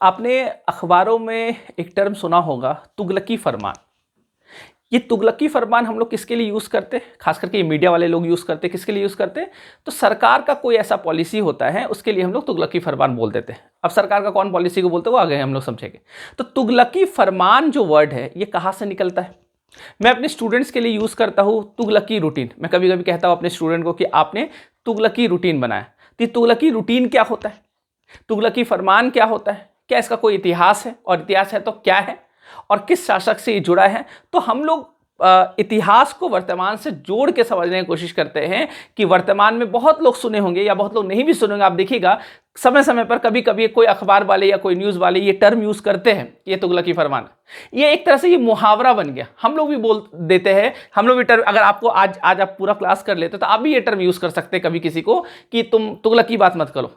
आपने अखबारों में एक टर्म सुना होगा, तुगलकी फरमान। ये तुगलकी फरमान हम लोग किसके लिए यूज़ करते हैं? खास करके ये मीडिया वाले लोग यूज़ करते हैं। किसके लिए यूज़ करते हैं? तो सरकार का कोई ऐसा पॉलिसी होता है, उसके लिए हम लोग तुगलकी फरमान बोल देते हैं। अब सरकार का कौन पॉलिसी को बोलते हैं वो आगे हम लोग समझेंगे। तो तुगलकी फरमान जो वर्ड है ये कहाँ से निकलता है? मैं अपने स्टूडेंट्स के लिए यूज़ करता हूँ तुगलकी रूटीन। मैं कभी कभी कहता हूँ अपने स्टूडेंट को कि आपने तुगलकी रूटीन बनाया। तो ये तुगलकी रूटीन क्या होता है? तुगलकी फरमान क्या होता है? क्या इसका कोई इतिहास है? और इतिहास है तो क्या है? और किस शासक से ये जुड़ा है? तो हम लोग इतिहास को वर्तमान से जोड़ के समझने की कोशिश करते हैं कि वर्तमान में बहुत लोग सुने होंगे या बहुत लोग नहीं भी सुनेंगे। आप देखिएगा समय समय पर कभी कभी कोई अखबार वाले या कोई न्यूज़ वाले ये टर्म यूज़ करते हैं, ये तुगलकी फरमान। ये एक तरह से ये मुहावरा बन गया, हम लोग भी बोल देते हैं। हम लोग भी टर्म, अगर आपको आज आप पूरा क्लास कर लेते तो आप भी ये टर्म यूज़ कर सकते हैं कभी किसी को कि तुम तुगलकी बात मत करो,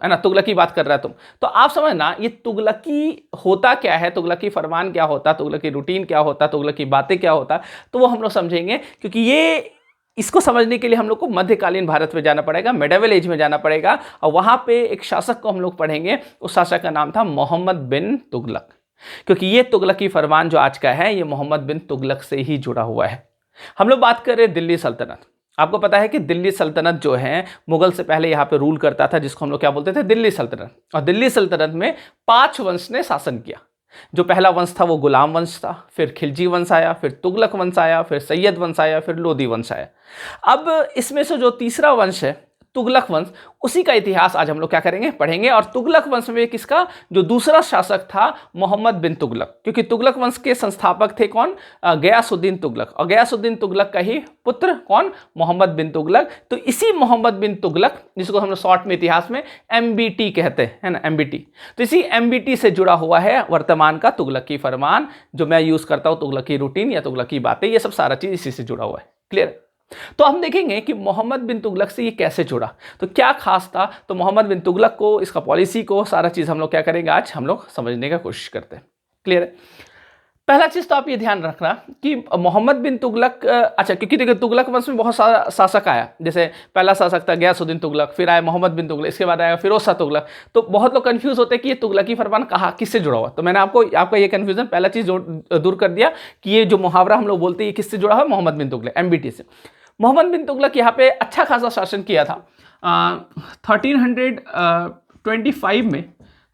है ना, तुगलकी बात कर रहा है तुम। तो आप समझना ये तुगलकी होता क्या है, तुगलकी फरमान क्या होता, तुगलकी रूटीन क्या होता, तुगलकी बातें क्या होता, तो वो हम लोग समझेंगे। क्योंकि ये इसको समझने के लिए हम लोग को मध्यकालीन भारत में जाना पड़ेगा, मेडावल एज में जाना पड़ेगा, और वहां पे एक शासक को हम लोग पढ़ेंगे। उस शासक का नाम था मोहम्मद बिन तुगलक। क्योंकि ये तुगलकी फरमान जो आज का है ये मोहम्मद बिन तुगलक से ही जुड़ा हुआ है। हम लोग बात कर रहे हैं दिल्ली सल्तनत। आपको पता है कि दिल्ली सल्तनत जो है मुगल से पहले यहाँ पे रूल करता था, जिसको हम लोग क्या बोलते थे, दिल्ली सल्तनत। और दिल्ली सल्तनत में 5 वंश ने शासन किया। जो पहला वंश था वो गुलाम वंश था, फिर खिलजी वंश आया, फिर तुगलक वंश आया, फिर सैयद वंश आया, फिर लोदी वंश आया। अब इसमें से जो तीसरा वंश है तुगलक वंश, उसी का इतिहास आज हम लोग क्या करेंगे, पढ़ेंगे। और तुगलक वंश में किसका जो दूसरा शासक था, मोहम्मद बिन तुगलक। क्योंकि तुगलक वंश के संस्थापक थे कौन, गयासुद्दीन तुगलक। और गयासुद्दीन तुगलक का ही पुत्र कौन, मोहम्मद बिन तुगलक। तो इसी मोहम्मद बिन तुगलक, जिसको हम लोग शॉर्ट में इतिहास में MBT कहते हैं, है ना, MBT। तो इसी MBT से जुड़ा हुआ है वर्तमान का तुगलकी फरमान, जो मैं यूज करता हूं, तुगलकी रूटीन या तुगलकी बातें, ये सब सारा चीज इसी से जुड़ा हुआ है। क्लियर? तो हम देखेंगे कि मोहम्मद बिन तुगलक से ये कैसे जुड़ा, तो क्या खास था। तो मोहम्मद बिन तुगलक को, इसका पॉलिसी को, सारा चीज़ हम लोग क्या करेंगे, आज हम लोग समझने का कोशिश करते हैं। क्लियर है? पहला चीज़ तो आप ये ध्यान रखना कि मोहम्मद बिन तुगलक, अच्छा, क्योंकि देखिए तुगलक वंश में बहुत सारा शासक आया। जैसे पहला शासक था गयासुद्दीन तुगलक, फिर आया मोहम्मद बिन तुगलक, इसके बाद आया फिरोज शाह तुगलक। तो बहुत लोग कंफ्यूज होते हैं कि ये तुगलकी फरमान कहाँ, किससे जुड़ा हुआ। तो मैंने आपका ये कंफ्यूजन पहला चीज़ दूर कर दिया कि ये जो मुहावरा हम लोग बोलते हैं ये किससे जुड़ा हुआ है, मोहम्मद बिन तुगलक, MBT से। मोहम्मद बिन तुगलक यहाँ पे अच्छा खासा शासन किया था। 1325 में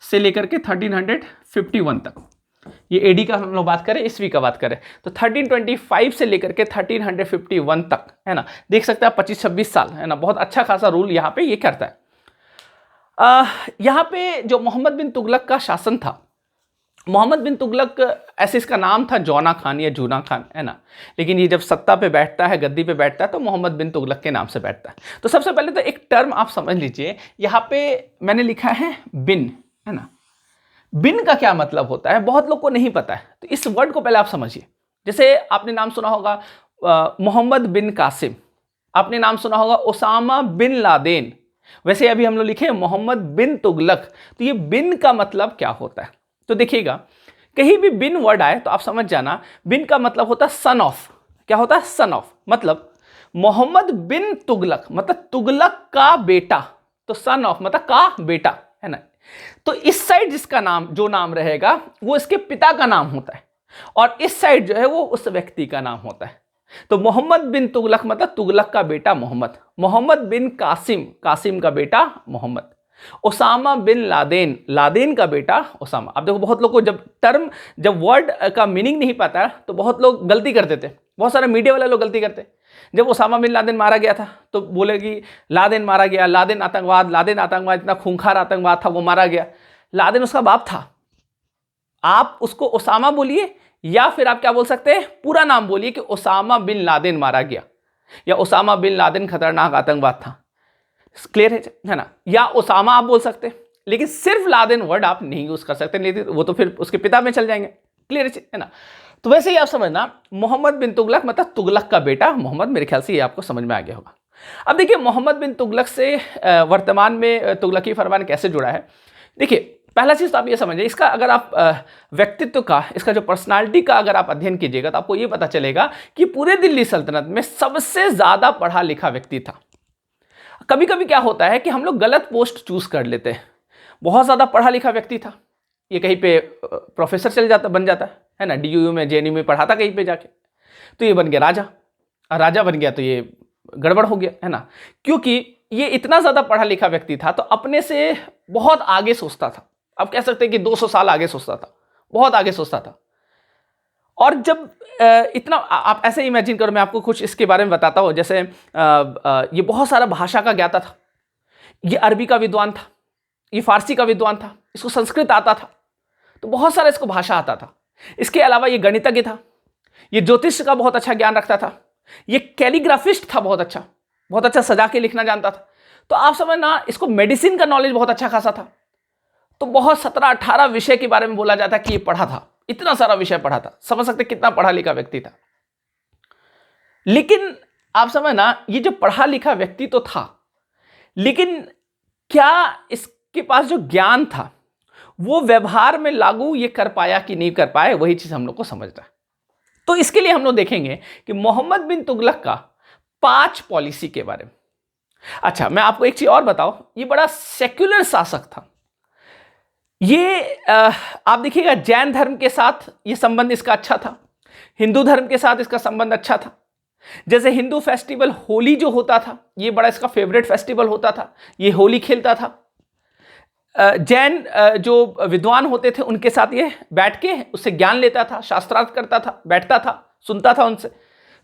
से लेकर के 1351 तक। ये AD का हम लोग बात करें, ईस्वी का बात करें, तो 1325 से लेकर के 1351 तक, है ना। देख सकते हैं 25-26 साल, है ना, बहुत अच्छा खासा रूल यहाँ पे ये करता है। यहाँ पे जो मोहम्मद बिन तुगलक का शासन था, मोहम्मद बिन तुगलक, ऐसे इसका नाम था जौना खान या जूना खान, है ना। लेकिन ये जब सत्ता पे बैठता है, गद्दी पे बैठता है, तो मोहम्मद बिन तुगलक के नाम से बैठता है। तो सबसे पहले तो एक टर्म आप समझ लीजिए, यहाँ पे मैंने लिखा है बिन, है ना। बिन का क्या मतलब होता है, बहुत लोग को नहीं पता है। तो इस वर्ड को पहले आप समझिए। जैसे आपने नाम सुना होगा मोहम्मद बिन कासिम, आपने नाम सुना होगा ओसामा बिन लादेन। वैसे अभी हम लोग लिखे मोहम्मद बिन तुगलक। तो ये बिन का मतलब क्या होता है, तो देखिएगा कहीं भी बिन वर्ड आए तो आप समझ जाना, बिन का मतलब होता है सन ऑफ। क्या होता है, सन ऑफ। मतलब मोहम्मद बिन तुगलक मतलब तुगलक का बेटा, तो सन ऑफ मतलब का बेटा, है ना। तो इस साइड जिसका नाम, जो नाम रहेगा वो इसके पिता का नाम होता है, और इस साइड जो है वो उस व्यक्ति का नाम होता है। तो मोहम्मद बिन तुगलक मतलब तुगलक का बेटा मोहम्मद। मोहम्मद बिन कासिम, कासिम का बेटा Mohammed. Osama bin Laden, Laden का बेटा ओसामा। अब देखो बहुत लोग को जब वर्ड का मीनिंग नहीं पता तो बहुत लोग गलती कर देते, बहुत सारे मीडिया वाले लोग गलती करते। जब ओसामा बिन लादेन मारा गया था तो बोले कि लादेन मारा गया, लादेन आतंकवाद, लादेन आतंकवाद, इतना खूंखार आतंकवाद था, वो मारा गया। लादेन उसका बाप था। आप उसको ओसामा बोलिए, या फिर आप क्या बोल सकते हैं, पूरा नाम बोलिए कि ओसामा बिन लादेन मारा गया, या ओसामा बिन लादेन खतरनाक आतंकवाद था। क्लियर है ना। या ओसामा आप बोल सकते हैं, लेकिन सिर्फ लादेन वर्ड आप नहीं यूज कर सकते, नहीं वो तो फिर उसके पिता में चल जाएंगे। क्लियर है ना। तो वैसे ही आप समझना, मोहम्मद बिन तुगलक मतलब तुगलक का बेटा मोहम्मद। मेरे ख्याल से ये आपको समझ में आ गया होगा। अब देखिए मोहम्मद बिन तुगलक से वर्तमान में तुगलकी फरमान कैसे जुड़ा है। देखिए पहला चीज तो आप ये समझिए, इसका अगर आप व्यक्तित्व का, इसका जो पर्सनालिटी का अगर आप अध्ययन कीजिएगा तो आपको ये पता चलेगा कि पूरे दिल्ली सल्तनत में सबसे ज्यादा पढ़ा लिखा व्यक्ति था। कभी कभी क्या होता है कि हम लोग गलत पोस्ट चूज कर लेते हैं। बहुत ज्यादा पढ़ा लिखा व्यक्ति था, ये कहीं पे प्रोफेसर चल जाता, बन जाता है ना, DUU में JNU में पढ़ाता कहीं पे जाके, तो ये बन गया राजा। और राजा बन गया तो ये गड़बड़ हो गया, है ना, क्योंकि ये इतना ज़्यादा पढ़ा लिखा व्यक्ति था तो अपने से बहुत आगे सोचता था। आप कह सकते हैं कि 200 साल आगे सोचता था, बहुत आगे सोचता था। और जब इतना आप ऐसे इमेजिन करो, मैं आपको कुछ इसके बारे में बताता हूँ। जैसे ये बहुत सारा भाषा का ज्ञाता था, ये अरबी का विद्वान था, ये फारसी का विद्वान था, इसको संस्कृत आता था, तो बहुत सारा इसको भाषा आता था। इसके अलावा ये गणितज्ञ था, ये ज्योतिष का बहुत अच्छा ज्ञान रखता था, ये कैलीग्राफिस्ट था, बहुत अच्छा सजा के लिखना जानता था। तो आप समझना, इसको मेडिसिन का नॉलेज बहुत अच्छा खासा था। तो बहुत 17-18 विषय के बारे में बोला जाता है कि ये पढ़ा था, इतना सारा विषय पढ़ा था। समझ सकते कितना पढ़ा लिखा व्यक्ति था। लेकिन आप समझना, ये जो पढ़ा लिखा व्यक्ति तो था, लेकिन क्या इसके पास जो ज्ञान था वो व्यवहार में लागू ये कर पाया कि नहीं कर पाया, वही चीज हम लोग को समझना है। तो इसके लिए हम लोग देखेंगे कि मोहम्मद बिन तुगलक का 5 पॉलिसी के बारे में। अच्छा, मैं आपको एक चीज और बताऊं, ये बड़ा सेक्युलर शासक था। ये आप देखिएगा, जैन धर्म के साथ ये संबंध इसका अच्छा था, हिंदू धर्म के साथ इसका संबंध अच्छा था। जैसे हिंदू फेस्टिवल होली जो होता था, ये बड़ा इसका फेवरेट फेस्टिवल होता था, ये होली खेलता था। जैन जो विद्वान होते थे उनके साथ ये बैठ के उससे ज्ञान लेता था, शास्त्रार्थ करता था, बैठता था, सुनता था उनसे।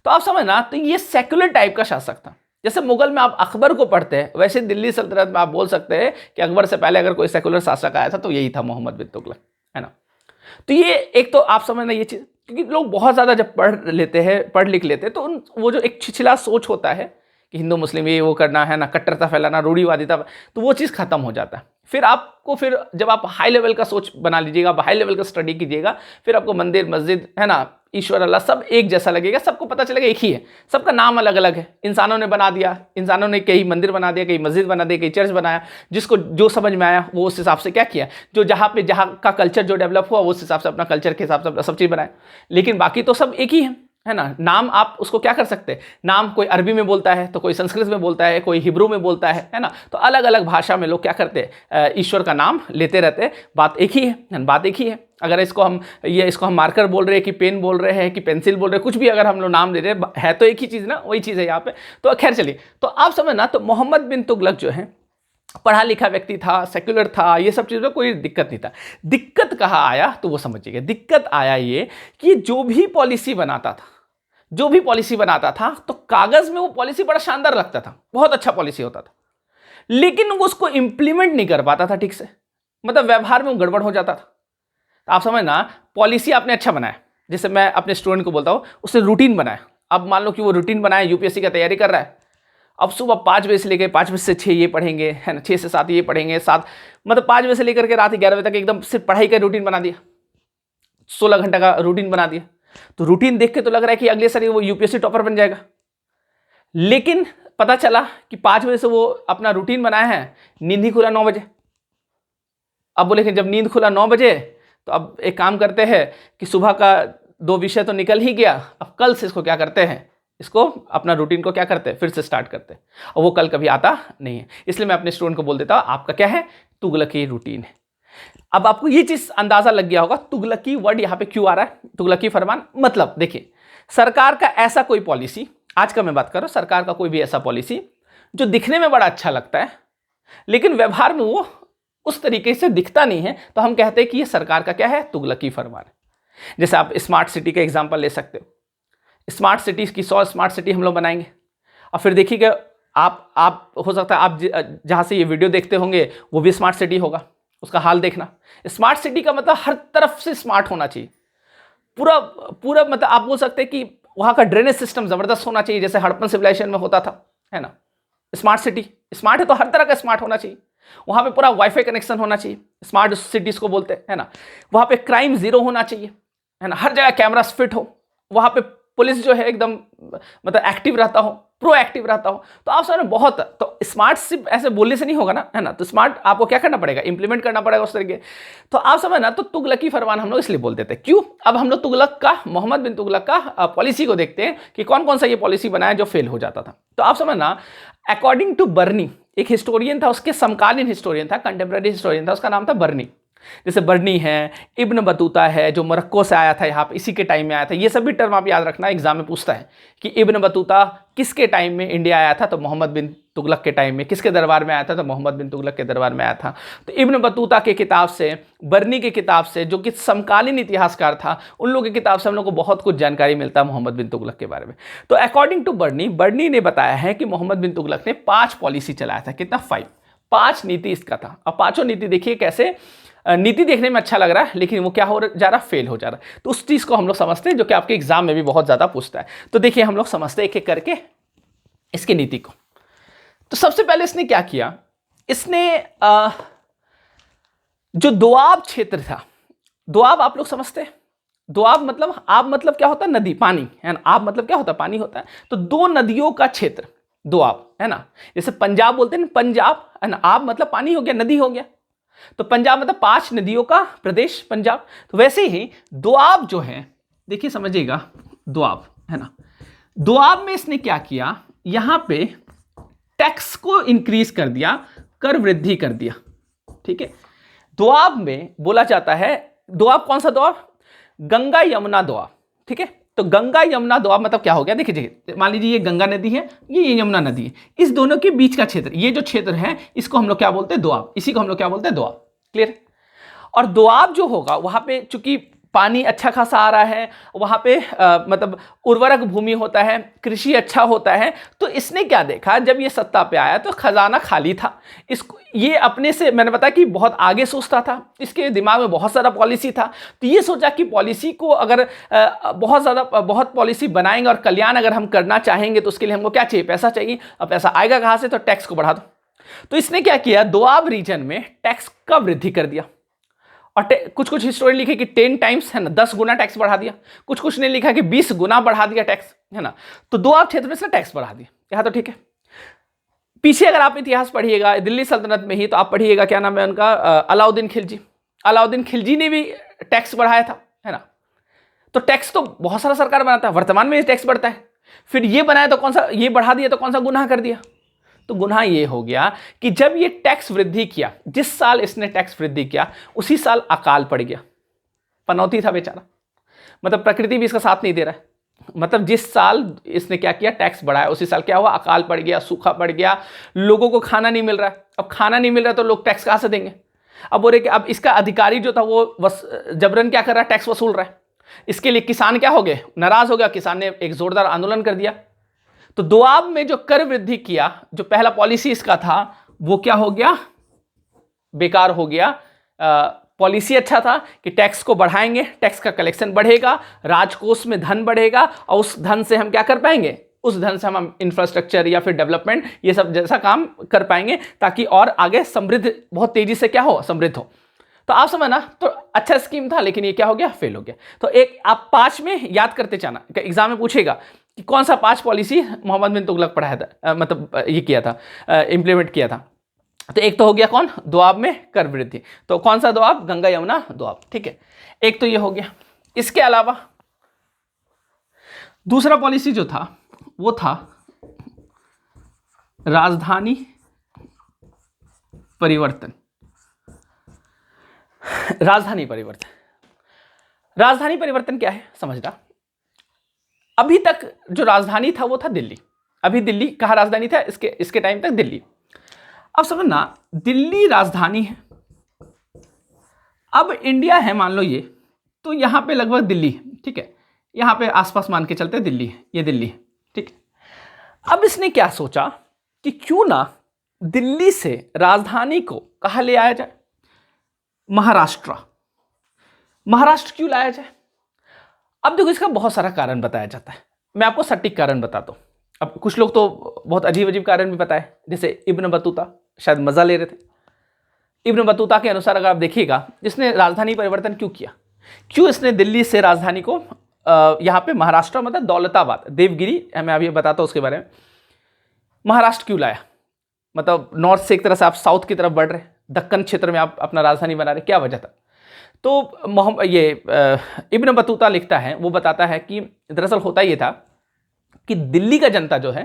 तो आप समझना, तो ये सेक्युलर टाइप का शासक था। जैसे मुगल में आप अकबर को पढ़ते हैं, वैसे दिल्ली सल्तनत में आप बोल सकते हैं कि अकबर से पहले अगर कोई सेक्युलर शासक आया था तो यही था मोहम्मद बिन तुगलक, है ना। तो ये एक तो आप समझना ये चीज़, क्योंकि लोग बहुत ज़्यादा जब पढ़ लिख लेते हैं तो वो जो एक छिछला सोच होता है कि हिंदू मुस्लिम ये वो करना है ना, कट्टरता फैलाना, रूढ़िवादिता, तो वो चीज़ खत्म हो जाता है। फिर जब आप हाई लेवल का सोच बना लीजिएगा, हाई लेवल का स्टडी कीजिएगा, फिर आपको मंदिर मस्जिद, है ना, ईश्वर अल्लाह सब एक जैसा लगेगा, सबको पता चलेगा एक ही है, सबका नाम अलग अलग है। इंसानों ने बना दिया, इंसानों ने कहीं मंदिर बना दिया, कहीं मस्जिद बना दिया, कहीं चर्च बनाया, जिसको जो समझ में आया वो उस हिसाब से क्या किया, जो जहाँ का कल्चर जो डेवलप हुआ उस हिसाब से अपना कल्चर के हिसाब से सब चीज़ बनाया। लेकिन बाकी तो सब एक ही है ना। नाम आप उसको क्या कर सकते हैं, नाम कोई अरबी में बोलता है तो कोई संस्कृत में बोलता है, कोई हिब्रू में बोलता है ना। तो अलग अलग भाषा में लोग क्या करते हैं, ईश्वर का नाम लेते रहते हैं। बात एक ही है। अगर इसको हम मार्कर बोल रहे हैं कि पेन बोल रहे हैं कि पेंसिल बोल रहे हैं, कुछ भी अगर हम लोग नाम ले रहे हैं, है तो एक ही चीज़ ना, वही चीज़ है यहाँ पे। तो खैर चलिए, तो आप समझना, तो मोहम्मद बिन तुगलक जो है पढ़ा लिखा व्यक्ति था, सेक्युलर था, ये सब चीज़ों में कोई दिक्कत नहीं था। दिक्कत कहाँ आया तो वो समझिएगा। दिक्कत आया ये कि जो भी पॉलिसी बनाता था तो कागज में वो पॉलिसी बड़ा शानदार लगता था, बहुत अच्छा पॉलिसी होता था, लेकिन वो उसको इंप्लीमेंट नहीं कर पाता था ठीक से, मतलब व्यवहार में वो गड़बड़ हो जाता था। तो आप समझना, पॉलिसी आपने अच्छा बनाया, जैसे मैं अपने स्टूडेंट को बोलता हूँ उसने रूटीन बनाया। अब मान लो कि वो रूटीन बनाया, यूपीएससी की तैयारी कर रहा है। अब सुबह 5 बजे से लेकर 5 बजे से 6 ये पढ़ेंगे, है ना, 6 से 7 ये पढ़ेंगे, 7 मतलब 5 बजे से लेकर के रात 11 बजे तक एकदम सिर्फ पढ़ाई का रूटीन बना दिया, 16 घंटा का रूटीन बना दिया। तो रूटीन देख के तो लग रहा है कि अगले साल वो यूपीएससी टॉपर बन जाएगा। लेकिन पता चला कि 5 बजे से वो अपना रूटीन बनाया है, नींद ही खुला 9 बजे। अब बोले कि जब नींद खुला 9 बजे तो अब एक काम करते हैं कि सुबह का 2 विषय तो निकल ही गया, अब कल से इसको क्या करते हैं, इसको अपना रूटीन को क्या करते हैं, फिर से स्टार्ट करते हैं। और वो कल कभी आता नहीं है। इसलिए मैं अपने स्टूडेंट को बोल देता हूँ, आपका क्या है, तुगलकी रूटीन है। अब आपको ये चीज अंदाजा लग गया होगा तुगलकी वर्ड यहाँ पे क्यों आ रहा है, तुगलकी फरमान। मतलब देखिए, सरकार का ऐसा कोई पॉलिसी, आज का मैं बात कर रहा हूँ, सरकार का कोई भी ऐसा पॉलिसी जो दिखने में बड़ा अच्छा लगता है लेकिन व्यवहार में वो उस तरीके से दिखता नहीं है, तो हम कहते हैं कि ये सरकार का क्या है, तुगलकी फरमान है। जैसे आप स्मार्ट सिटी का एग्जाम्पल ले सकते हो। स्मार्ट सिटी की 100 स्मार्ट सिटी हम लोग बनाएंगे और फिर देखिएगा आप हो सकता है आप जहाँ से ये वीडियो देखते होंगे वो भी स्मार्ट सिटी होगा, उसका हाल देखना। स्मार्ट सिटी का मतलब हर तरफ से स्मार्ट होना चाहिए, पूरा मतलब आप बोल सकते हैं कि वहाँ का ड्रेनेज सिस्टम ज़बरदस्त होना चाहिए, जैसे हड़प्पन सिविलाइजेशन में होता था, है ना। स्मार्ट सिटी स्मार्ट है तो हर तरह का स्मार्ट होना चाहिए। वहाँ पे पूरा वाईफाई कनेक्शन होना चाहिए, स्मार्ट सिटीज़ को बोलते हैं, है ना। वहाँ पे क्राइम जीरो होना चाहिए, है ना, हर जगह कैमरास फिट हो, वहाँ पे पुलिस जो है एकदम मतलब एक्टिव रहता हो, प्रोएक्टिव रहता हो। तो आप समझ बहुत, तो स्मार्ट सिर्फ ऐसे बोलने से नहीं होगा ना, है ना। तो स्मार्ट आपको क्या करना पड़ेगा, इंप्लीमेंट करना पड़ेगा उस तरीके। तो आप समझ ना, तो तुगलकी फरमान हम लोग इसलिए बोल देते हैं। क्यों? अब हम लोग तुगलक का, मोहम्मद बिन तुगलक का पॉलिसी को देखते हैं कि कौन कौन सा ये पॉलिसी बनाया जो फेल हो जाता था। तो आप समझ ना, अकॉर्डिंग टू बर्नी, एक हिस्टोरियन था, उसके समकालीन हिस्टोरियन था, कंटेम्प्रेरी हिस्टोरियन था, उसका नाम था बर्नी। जैसे बर्नी है, इब्न बतूता है जो मोरक्को से आया था यहाँ पे, इसी के टाइम में आया था। ये सभी टर्म आप याद रखना, एग्जाम में पूछता है कि इब्न बतूता किसके टाइम में इंडिया आया था, तो मोहम्मद बिन तुगलक के टाइम में। किसके दरबार में आया था, तो मोहम्मद बिन तुगलक के दरबार में आया था। तो इब्न बतूता के किताब से, बर्नी की किताब से, जो कि समकालीन इतिहासकार था, उन लोगों की किताब से हम लोग को बहुत कुछ जानकारी मिलता है मोहम्मद बिन तुगलक के बारे में। तो अकॉर्डिंग टू बर्नी, बर्नी ने बताया है कि मोहम्मद बिन तुगलक ने 5 पॉलिसी चलाया था। कितना? 5 नीति इसका था। अब पांचों नीति देखिए कैसे, नीति देखने में अच्छा लग रहा है लेकिन वो क्या हो जा रहा, फेल हो जा रहा है। तो उस चीज को हम लोग समझते हैं जो कि आपके एग्जाम में भी बहुत ज्यादा पूछता है। तो देखिए हम लोग समझते हैं एक एक करके इसकी नीति को। तो सबसे पहले इसने क्या किया, इसने जो दोआब क्षेत्र था, दोआब आप लोग समझते हैं, दोआब मतलब, आब मतलब क्या होता है, नदी, पानी है ना, आब मतलब क्या होता है, पानी होता है। तो 2 नदियों का क्षेत्र दोआब है ना। जैसे पंजाब बोलते हैं पंजाब है ना, आब मतलब पानी हो गया, नदी हो गया। तो पंजाब मतलब 5 नदियों का प्रदेश पंजाब। तो वैसे ही दोआब जो है, देखिए समझिएगा, दोआब है ना, दोआब में इसने क्या किया, यहां पे टैक्स को इंक्रीज कर दिया, कर वृद्धि कर दिया। ठीक है, दोआब में बोला जाता है, दोआब कौन सा दोआब, गंगा यमुना दोआब। ठीक है, तो गंगा यमुना दोआब मतलब क्या हो गया, देखिए मान लीजिए ये गंगा नदी है, ये यमुना नदी है, इस दोनों के बीच का क्षेत्र, ये जो क्षेत्र है इसको हम लोग क्या बोलते हैं, दोआब। इसी को हम लोग क्या बोलते हैं, दोआब। क्लियर? और दोआब जो होगा वहां पे चूंकि पानी अच्छा खासा आ रहा है, वहां पे मतलब उर्वरक भूमि होता है, कृषि अच्छा होता है। तो इसने क्या देखा, जब ये सत्ता पे आया तो खजाना खाली था, इसको ये अपने से, मैंने बताया कि बहुत आगे सोचता था, इसके दिमाग में बहुत सारा पॉलिसी था। तो ये सोचा कि पॉलिसी को अगर बहुत पॉलिसी बनाएंगे और कल्याण अगर हम करना चाहेंगे तो उसके लिए हमको क्या चाहिए, पैसा चाहिए। अब पैसा आएगा कहां से, तो टैक्स को बढ़ा दो। तो इसने क्या किया, दोआब रीजन में टैक्स का वृद्धि कर दिया। और कुछ कुछ हिस्टोरियन लिखे कि 10 टाइम्स है ना, 10 गुना टैक्स बढ़ा दिया। कुछ कुछ ने लिखा कि 20 गुना बढ़ा दिया टैक्स, है ना। तो दोआब क्षेत्र में से टैक्स बढ़ा दिया, यहां तो ठीक है। पीछे अगर आप इतिहास पढ़िएगा दिल्ली सल्तनत में ही, तो आप पढ़िएगा क्या नाम है उनका, अलाउद्दीन खिलजी। अलाउद्दीन खिलजी ने भी टैक्स बढ़ाया था, है ना। तो टैक्स तो बहुत सारा सरकार बनाता है, वर्तमान में टैक्स बढ़ता है। फिर ये बनाया तो कौन सा, ये बढ़ा दिया तो कौन सा गुनाह कर दिया। तो गुनाह ये हो गया कि जब ये टैक्स वृद्धि किया, जिस साल इसने टैक्स वृद्धि किया उसी साल अकाल पड़ गया, पनौती था बेचारा। मतलब प्रकृति भी इसका साथ नहीं दे रहा है। मतलब जिस साल इसने क्या किया, टैक्स बढ़ाया, उसी साल क्या हुआ, अकाल पड़ गया, सूखा पड़ गया, लोगों को खाना नहीं मिल रहा है। अब खाना नहीं मिल रहा तो लोग टैक्स कहां से देंगे। अब बोले कि अब इसका अधिकारी जो था वो जबरन क्या कर रहा है, टैक्स वसूल रहा है। इसके लिए किसान क्या हो गए, नाराज हो गया, किसान ने एक जोरदार आंदोलन कर दिया। तो दोआब में जो कर वृद्धि किया, जो पहला पॉलिसी इसका था, वो क्या हो गया, बेकार हो गया। पॉलिसी अच्छा था कि टैक्स को बढ़ाएंगे, टैक्स का कलेक्शन बढ़ेगा, राजकोष में धन बढ़ेगा, और उस धन से हम क्या कर पाएंगे, उस धन से हम इंफ्रास्ट्रक्चर या फिर डेवलपमेंट ये सब जैसा काम कर पाएंगे, ताकि और आगे समृद्ध, बहुत तेजी से क्या हो, समृद्ध हो। तो आप समझना, तो अच्छा स्कीम था, लेकिन ये क्या हो गया, फेल हो गया। तो एक आप 5 में याद करते जाना, एग्जाम में पूछेगा कि कौन सा 5 पॉलिसी मोहम्मद बिन तुगलक पढ़ाया था, मतलब ये किया था, इंप्लीमेंट किया था। तो एक तो हो गया कौन, दोआब में कर वृद्धि। तो कौन सा दोआब, गंगा यमुना दोआब। ठीक है, एक तो ये हो गया। इसके अलावा दूसरा पॉलिसी जो था वो था राजधानी परिवर्तन। राजधानी परिवर्तन, राजधानी परिवर्तन क्या है समझना। अभी तक जो राजधानी था वो था दिल्ली। अभी दिल्ली कहाँ राजधानी था, इसके टाइम तक दिल्ली। अब समझना, दिल्ली राजधानी है। अब इंडिया है मान लो ये, तो यहां पे लगभग दिल्ली है, ठीक है, यहां पे आसपास मान के चलते दिल्ली है, ये दिल्ली है, ठीक है। अब इसने क्या सोचा कि क्यों ना दिल्ली से राजधानी को कहां ले आया जाए, महाराष्ट्र। महाराष्ट्र क्यों लाया जाए। अब देखो इसका बहुत सारा कारण बताया जाता है, मैं आपको सटीक कारण बताता हूं। अब कुछ लोग तो बहुत अजीब अजीब कारण भी बताए, जैसे इब्न बतूता शायद मजा ले रहे थे। इब्न बतूता के अनुसार अगर आप देखिएगा, इसने राजधानी परिवर्तन क्यों किया, क्यों इसने दिल्ली से राजधानी को यहाँ पे महाराष्ट्र मतलब दौलताबाद, देवगिरी, मैं अभी बताता हूँ उसके बारे में। महाराष्ट्र क्यों लाया, मतलब नॉर्थ से एक तरह से आप साउथ की तरफ बढ़ रहे, दक्कन क्षेत्र में आप अपना राजधानी बना रहे, क्या वजह था। तो ये इब्न बतूता लिखता है, वो बताता है कि दरअसल होता ये था कि दिल्ली का जनता जो है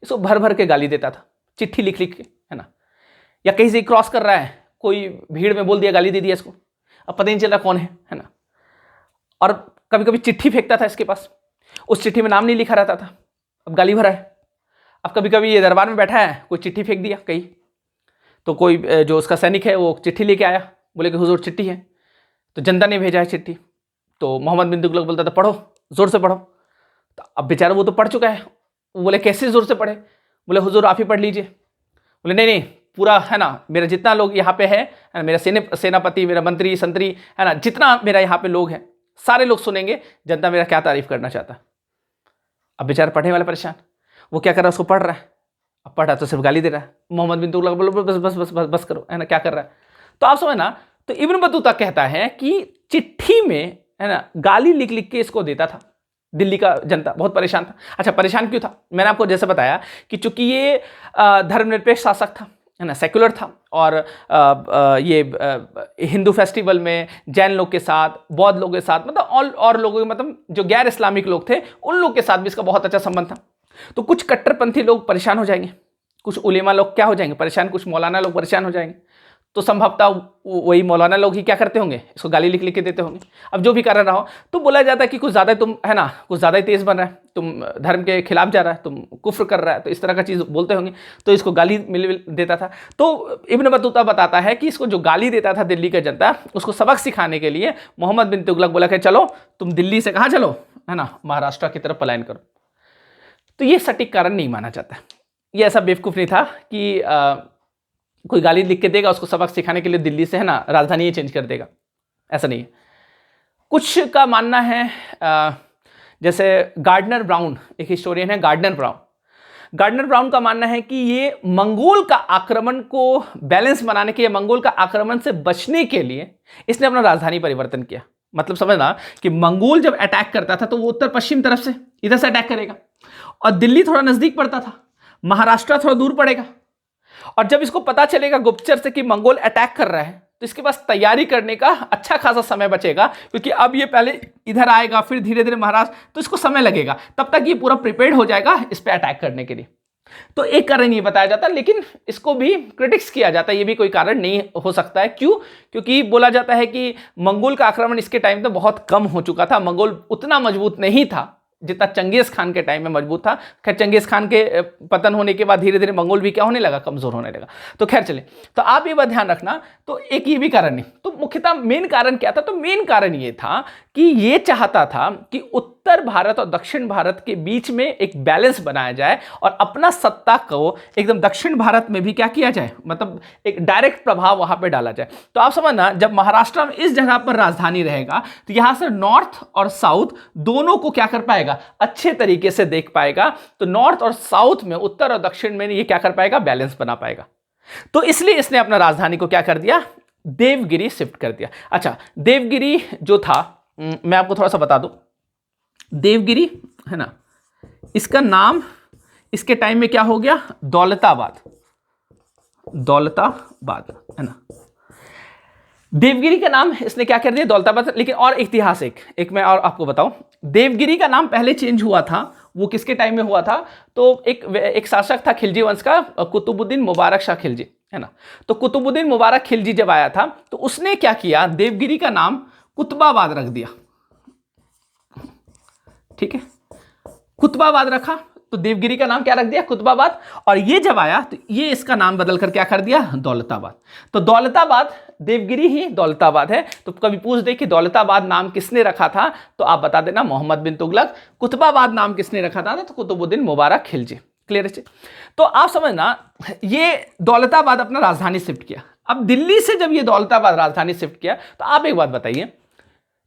इसको भर भर के गाली देता था, चिट्ठी लिख लिख के, है ना, या कहीं से क्रॉस कर रहा है, कोई भीड़ में बोल दिया, गाली दे दिया इसको, अब पता नहीं चल रहा कौन है ना। और कभी कभी चिट्ठी फेंकता था इसके पास, उस चिट्ठी में नाम नहीं लिखा रहता था, अब गाली भरा है। अब कभी कभी ये दरबार में बैठा है, कोई चिट्ठी फेंक दिया कहीं, तो कोई जो उसका सैनिक है वो चिट्ठी लेके आया, बोले कि हुजूर चिट्ठी है, तो जनता ने भेजा है चिट्ठी। तो मोहम्मद बिन तुगलक बोलता था पढ़ो, जोर से पढ़ो। तो अब बेचारा वो तो पढ़ चुका है, वो बोले कैसे जोर से पढ़े, बोले हुजूर आप ही पढ़ लीजिए। बोले नहीं नहीं, पूरा है ना, मेरा जितना लोग यहाँ पे है ना, मेरा सेनापति, मेरा मंत्री संतरी है ना, जितना मेरा यहाँ पे लोग हैं, सारे लोग सुनेंगे जनता मेरा क्या तारीफ करना चाहता है। अब बेचारा पढ़ने वाला परेशान, वो क्या कर रहा है, उसको पढ़ रहा है। अब पढ़ रहा तो सिर्फ गाली दे रहा है। मोहम्मद बिन तुगलक बोलो बस बस बस बस बस करो, है ना, क्या कर रहा है। तो आप समझ ना, तो इब्न बतूता कहता है कि चिट्ठी में है ना गाली लिख लिख के इसको देता था। दिल्ली का जनता बहुत परेशान था। अच्छा, परेशान क्यों था, मैंने आपको जैसे बताया कि चूंकि ये धर्मनिरपेक्ष शासक था, है ना, सेक्युलर था, और ये हिंदू फेस्टिवल में जैन लोग के साथ, बौद्ध लोगों के साथ, मतलब और लोगों के, मतलब जो गैर इस्लामिक लोग थे उन लोग के साथ भी इसका बहुत अच्छा संबंध था। तो कुछ कट्टरपंथी लोग परेशान हो जाएंगे, कुछ उलेमा लोग क्या हो जाएंगे परेशान, कुछ मौलाना लोग परेशान हो जाएंगे, तो संभवतः वही मौलाना लोग ही क्या करते होंगे, इसको गाली लिख लिख के देते होंगे। अब जो भी कारण रहा हो, तो बोला जाता है कि कुछ ज़्यादा तुम है ना, कुछ ज़्यादा ही तेज़ बन रहा है, तुम धर्म के खिलाफ जा रहा है, तुम कुफ्र कर रहा है, तो इस तरह का चीज़ बोलते होंगे, तो इसको गाली मिल देता था। तो इब्न बतूता बताता है कि इसको जो गाली देता था दिल्ली का जनता, उसको सबक सिखाने के लिए मोहम्मद बिन तुगलक बोला कि चलो तुम दिल्ली से कहाँ चलो, है ना, महाराष्ट्र की तरफ पलायन करो। तो ये सटीक कारण नहीं माना जाता, ये ऐसा बेवकूफ़ नहीं था कि कोई गाली लिख के देगा, उसको सबक सिखाने के लिए दिल्ली से है ना राजधानी ही चेंज कर देगा, ऐसा नहीं है। कुछ का मानना है, जैसे गार्डनर ब्राउन, एक हिस्टोरियन है गार्डनर ब्राउन का मानना है कि ये मंगोल का आक्रमण को बैलेंस बनाने के, मंगोल का आक्रमण से बचने के लिए इसने अपना राजधानी परिवर्तन किया। मतलब समझना कि मंगोल जब अटैक करता था तो वो उत्तर पश्चिम तरफ से इधर से अटैक करेगा, और दिल्ली थोड़ा नजदीक पड़ता था, महाराष्ट्र थोड़ा दूर पड़ेगा। और जब इसको पता चलेगा गुप्तचर से कि मंगोल अटैक कर रहा है, तो इसके पास तैयारी करने का अच्छा खासा समय बचेगा, क्योंकि अब ये पहले इधर आएगा, फिर धीरे धीरे महाराष्ट्र, तो इसको समय लगेगा, तब तक ये पूरा प्रिपेयर्ड हो जाएगा इस पर अटैक करने के लिए। तो एक कारण ये बताया जाता है, लेकिन इसको भी क्रिटिक्स किया जाता है, ये भी कोई कारण नहीं हो सकता है। क्यों? क्योंकि बोला जाता है कि मंगोल का आक्रमण इसके टाइम पे बहुत कम हो चुका था, मंगोल उतना मजबूत नहीं था जितना चंगेज खान के टाइम में मजबूत था। खैर, चंगेज खान के पतन होने के बाद धीरे धीरे मंगोल भी क्या होने लगा, कमजोर होने लगा। तो खैर चले, तो आप ये बात ध्यान रखना। तो एक ये भी कारण नहीं, तो मुख्यतः मेन कारण क्या था, तो मेन कारण ये था कि ये चाहता था कि उत्तर भारत और दक्षिण भारत के बीच में एक बैलेंस बनाया जाए, और अपना सत्ता को एकदम दक्षिण भारत में भी क्या किया जाए, मतलब एक डायरेक्ट प्रभाव वहां पे डाला जाए। तो आप समझना, जब महाराष्ट्र में इस जगह पर राजधानी रहेगा, तो यहां से नॉर्थ और साउथ दोनों को क्या कर पाएगा, अच्छे तरीके से देख पाएगा। तो नॉर्थ और साउथ में, उत्तर और दक्षिण में ये क्या कर पाएगा, बैलेंस बना पाएगा। तो इसलिए इसने अपना राजधानी को क्या कर दिया, देवगिरी शिफ्ट कर दिया। अच्छा, देवगिरी जो था, मैं आपको थोड़ा सा बता दूं, देवगिरी है ना, इसका नाम इसके टाइम में क्या हो गया, दौलताबाद है ना। देवगिरी का नाम इसने क्या कर दिया, दौलताबाद। लेकिन और इतिहास एक मैं और आपको बताऊं, देवगिरी का नाम पहले चेंज हुआ था, वो किसके टाइम में हुआ था, तो एक शासक था खिलजी वंश का, कुतुबुद्दीन मुबारक शाह खिलजी, है ना। तो कुतुबुद्दीन मुबारक खिलजी जब आया था, तो उसने क्या किया, देवगिरी का नाम कुतुबाबाद रख दिया। ठीक है, कुतुबाबाद रखा, तो देवगिरी का नाम क्या रख दिया, कुतुबाबाद। और ये जब आया तो ये इसका नाम बदल कर क्या कर दिया, दौलताबाद। तो दौलताबाद, देवगिरी ही दौलताबाद है। तो कभी पूछ दे कि दौलताबाद नाम किसने रखा था, तो आप बता देना मोहम्मद बिन तुगलक। कुतुबाबाद नाम किसने रखा था, तो कुतुबुद्दीन मुबारक खिलजी। क्लियर है? तो आप समझना, ये दौलताबाद अपना राजधानी शिफ्ट किया। अब दिल्ली से जब ये दौलताबाद राजधानी शिफ्ट किया, तो आप एक बात बताइए,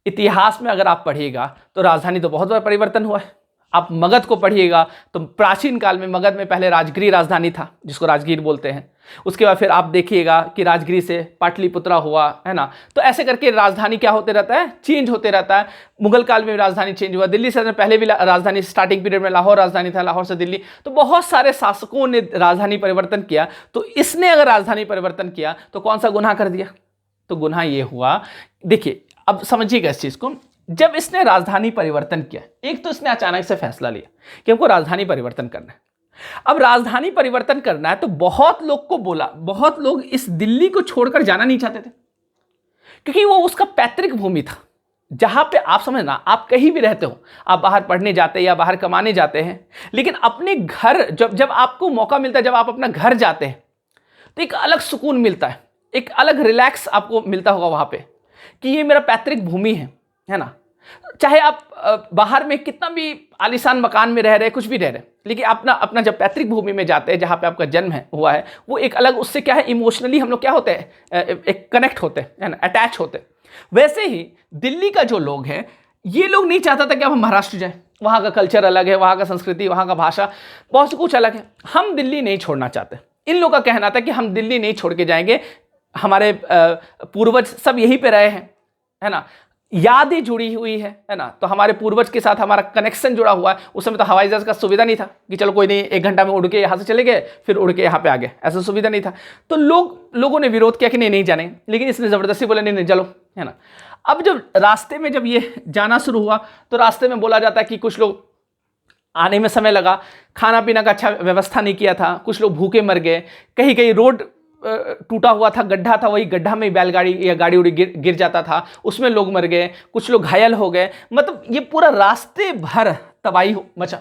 इतिहास में अगर आप पढ़िएगा तो राजधानी तो बहुत बड़ा परिवर्तन हुआ है। आप मगध को पढ़िएगा तो प्राचीन काल में मगध में पहले राजगिरी राजधानी था, जिसको राजगीर बोलते हैं। उसके बाद फिर आप देखिएगा कि राजगिरी से पाटलिपुत्रा हुआ, है ना। तो ऐसे करके राजधानी क्या होते रहता है, चेंज होते रहता है। मुगल काल में राजधानी चेंज हुआ, दिल्ली से पहले भी राजधानी, स्टार्टिंग पीरियड में लाहौर राजधानी था, लाहौर से दिल्ली। तो बहुत सारे शासकों ने राजधानी परिवर्तन किया। तो इसने अगर राजधानी परिवर्तन किया तो कौन सा गुनाह कर दिया, तो गुनाह ये हुआ, देखिए अब समझिएगा इस चीज को। जब इसने राजधानी परिवर्तन किया, एक तो इसने अचानक से फैसला लिया कि हमको राजधानी परिवर्तन करना है। अब राजधानी परिवर्तन करना है तो बहुत लोग को बोला, बहुत लोग इस दिल्ली को छोड़कर जाना नहीं चाहते थे, क्योंकि वो उसका पैतृक भूमि था, जहां पे आप समझना, आप कहीं भी रहते हो, आप बाहर पढ़ने जाते हैं या बाहर कमाने जाते हैं, लेकिन अपने घर जब आपको मौका मिलता है, जब आप अपना घर जाते हैं, तो एक अलग सुकून मिलता है, एक अलग रिलैक्स आपको मिलता होगा वहां पे कि ये मेरा पैतृक भूमि है ना। चाहे आप बाहर में कितना भी आलीशान मकान में रह रहे, कुछ भी रह रहे, लेकिन अपना जब पैतृक भूमि में जाते हैं, जहां पे आपका जन्म हुआ है, वो एक अलग, उससे क्या है, इमोशनली हम लोग क्या होते हैं, एक कनेक्ट होते हैं, है ना, अटैच होते हैं। वैसे ही दिल्ली का जो लोग है, ये लोग नहीं चाहता था कि अब हम महाराष्ट्र जाएं, वहां का कल्चर अलग है, वहां का संस्कृति, वहां का भाषा, बहुत कुछ अलग है, हम दिल्ली नहीं छोड़ना चाहते। इन लोगों का कहना था कि हम दिल्ली नहीं छोड़ के जाएंगे, हमारे पूर्वज सब यहीं पे रहे हैं, है ना, यादें जुड़ी हुई है ना, तो हमारे पूर्वज के साथ हमारा कनेक्शन जुड़ा हुआ है। उस समय तो हवाई जहाज का सुविधा नहीं था कि चलो कोई नहीं, 1 घंटा में उड़ के यहाँ से चले गए, फिर उड़ के यहाँ पे आ गए, ऐसा सुविधा नहीं था। तो लोगों ने विरोध किया कि नहीं जाने, लेकिन इसने जबरदस्ती बोला नहीं चलो, है ना। अब जब रास्ते में जब ये जाना शुरू हुआ, तो रास्ते में बोला जाता है कि कुछ लोग आने में समय लगा, खाना पीना का अच्छा व्यवस्था नहीं किया था, कुछ लोग भूखे मर गए, कहीं कहीं रोड टूटा हुआ था, गड्ढा था, वही गड्ढा में बैलगाड़ी या गाड़ी उड़ी गिर जाता था, उसमें लोग मर गए, कुछ लोग घायल हो गए। मतलब ये पूरा रास्ते भर तबाही मचा।